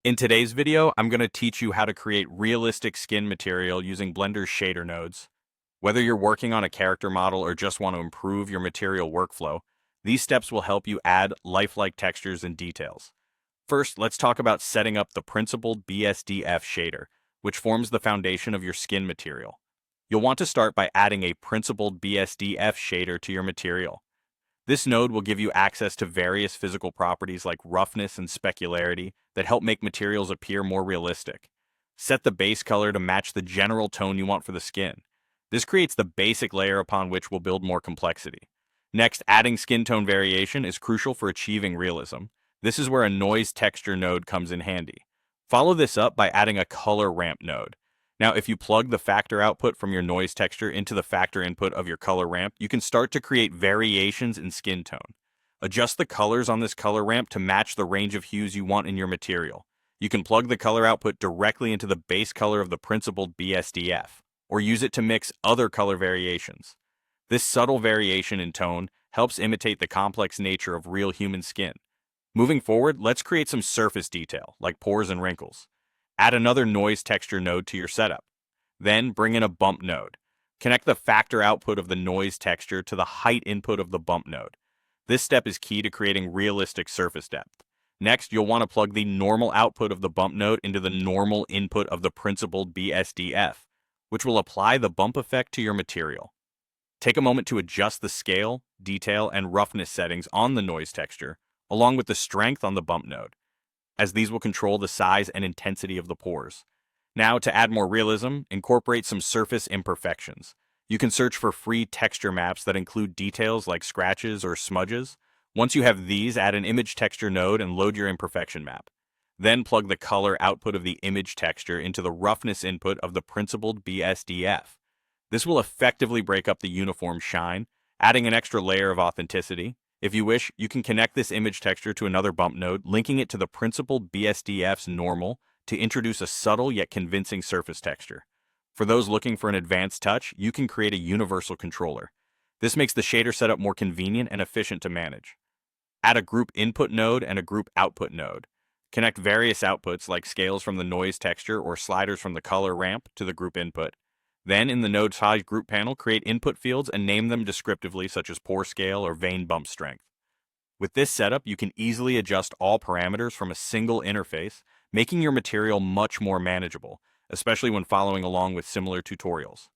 In today's video, I'm going to teach you how to create realistic skin material using Blender's shader nodes. Whether you're working on a character model or just want to improve your material workflow, these steps will help you add lifelike textures and details. First, let's talk about setting up the principled BSDF shader, which forms the foundation of your skin material. You'll want to start by adding a principled BSDF shader to your material. This node will give you access to various physical properties like roughness and specularity that help make materials appear more realistic. Set the base color to match the general tone you want for the skin. This creates the basic layer upon which we'll build more complexity. Next, adding skin tone variation is crucial for achieving realism. This is where a noise texture node comes in handy. Follow this up by adding a color ramp node. Now, if you plug the factor output from your noise texture into the factor input of your color ramp, you can start to create variations in skin tone. Adjust the colors on this color ramp to match the range of hues you want in your material. You can plug the color output directly into the base color of the principled BSDF, or use it to mix other color variations. This subtle variation in tone helps imitate the complex nature of real human skin. Moving forward, let's create some surface detail, like pores and wrinkles. Add another noise texture node to your setup. Then bring in a bump node. Connect the factor output of the noise texture to the height input of the bump node. This step is key to creating realistic surface depth. Next, you'll want to plug the normal output of the bump node into the normal input of the principled BSDF, which will apply the bump effect to your material. Take a moment to adjust the scale, detail, and roughness settings on the noise texture, along with the strength on the bump node, as these will control the size and intensity of the pores. Now, to add more realism, incorporate some surface imperfections. You can search for free texture maps that include details like scratches or smudges. Once you have these, add an image texture node and load your imperfection map. Then plug the color output of the image texture into the roughness input of the principled BSDF. This will effectively break up the uniform shine, adding an extra layer of authenticity. If you wish, you can connect this image texture to another bump node, linking it to the principled BSDF's normal to introduce a subtle yet convincing surface texture. For those looking for an advanced touch, you can create a universal controller. This makes the shader setup more convenient and efficient to manage. Add a group input node and a group output node. Connect various outputs like scales from the noise texture or sliders from the color ramp to the group input. Then, in the node size group panel, create input fields and name them descriptively, such as pore scale or vein bump strength. With this setup, you can easily adjust all parameters from a single interface, making your material much more manageable, especially when following along with similar tutorials.